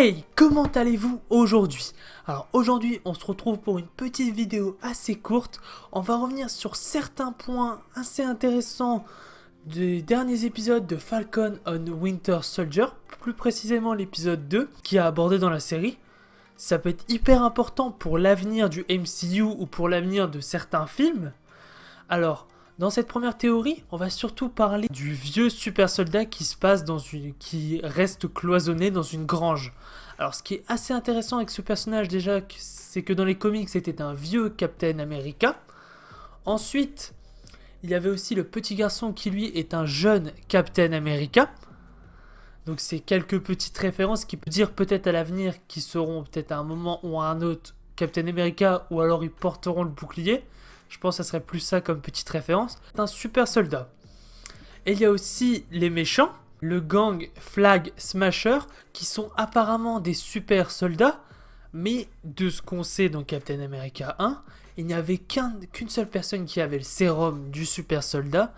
Hey, comment allez-vous aujourd'hui? Alors aujourd'hui, on se retrouve pour une petite vidéo assez courte. On va revenir sur certains points assez intéressants des derniers épisodes de Falcon and Winter Soldier, plus précisément l'épisode 2 qui est abordé dans la série. Ça peut être hyper important pour l'avenir du MCU ou pour l'avenir de certains films. Alors, dans cette première théorie, on va surtout parler du vieux super soldat qui reste cloisonné dans une grange. Alors, ce qui est assez intéressant avec ce personnage déjà, c'est que dans les comics, c'était un vieux Captain America. Ensuite, il y avait aussi le petit garçon qui lui est un jeune Captain America. Donc c'est quelques petites références qui peuvent dire peut-être à l'avenir qui seront peut-être à un moment ou à un autre Captain America, ou alors ils porteront le bouclier. Je pense que ça serait plus ça comme petite référence. C'est un super soldat. Et il y a aussi les méchants, le gang Flag Smasher, qui sont apparemment des super soldats, mais de ce qu'on sait dans Captain America 1, il n'y avait qu'une seule personne qui avait le sérum du super soldat.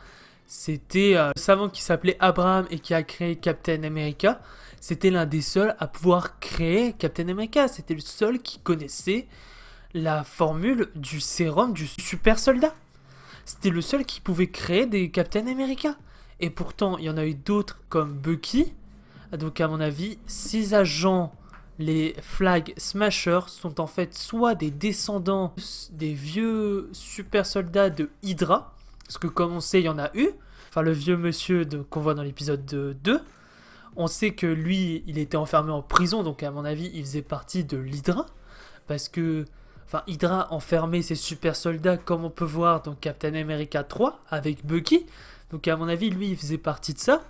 C'était un savant qui s'appelait Abraham et qui a créé Captain America. C'était l'un des seuls à pouvoir créer Captain America. C'était le seul qui connaissait la formule du sérum du super soldat. C'était le seul qui pouvait créer des Captain America. Et pourtant, il y en a eu d'autres comme Bucky. Donc à mon avis, ces agents, les Flag Smashers, sont en fait soit des descendants des vieux super soldats de Hydra. Parce que comme on sait, il y en a eu. Enfin, le vieux monsieur qu'on voit dans l'épisode 2. On sait que lui, il était enfermé en prison. Donc à mon avis, il faisait partie de l'Hydra. Parce que Hydra enfermait ses super soldats, comme on peut voir dans Captain America 3 avec Bucky. Donc à mon avis, lui, il faisait partie de ça.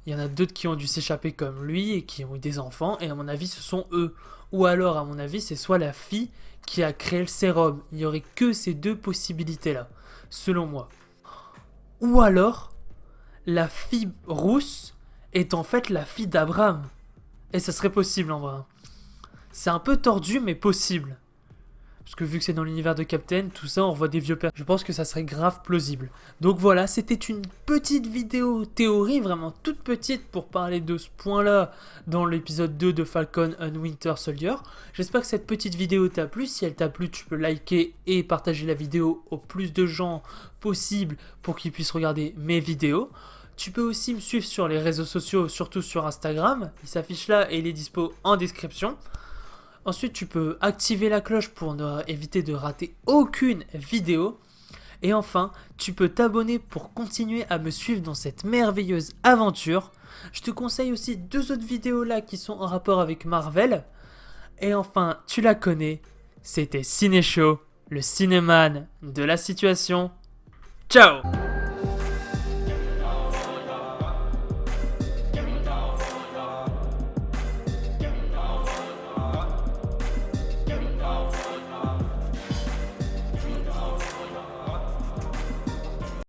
Il y en a d'autres qui ont dû s'échapper comme lui et qui ont eu des enfants. Et à mon avis, ce sont eux. Ou alors, à mon avis, c'est soit la fille qui a créé le sérum. Il n'y aurait que ces deux possibilités-là, selon moi. Ou alors, la fille rousse est en fait la fille d'Abraham. Et ça serait possible en vrai. C'est un peu tordu, mais possible. Parce que vu que c'est dans l'univers de Captain, tout ça, on voit des vieux pères. Je pense que ça serait grave plausible. Donc voilà, c'était une petite vidéo théorie, vraiment toute petite, pour parler de ce point-là dans l'épisode 2 de Falcon and Winter Soldier. J'espère que cette petite vidéo t'a plu. Si elle t'a plu, tu peux liker et partager la vidéo au plus de gens possible pour qu'ils puissent regarder mes vidéos. Tu peux aussi me suivre sur les réseaux sociaux, surtout sur Instagram. Il s'affiche là et il est dispo en description. Ensuite, tu peux activer la cloche pour éviter de rater aucune vidéo. Et enfin, tu peux t'abonner pour continuer à me suivre dans cette merveilleuse aventure. Je te conseille aussi 2 autres vidéos là qui sont en rapport avec Marvel. Et enfin, tu la connais, c'était Ciné Show, le cinéman de la situation. Ciao!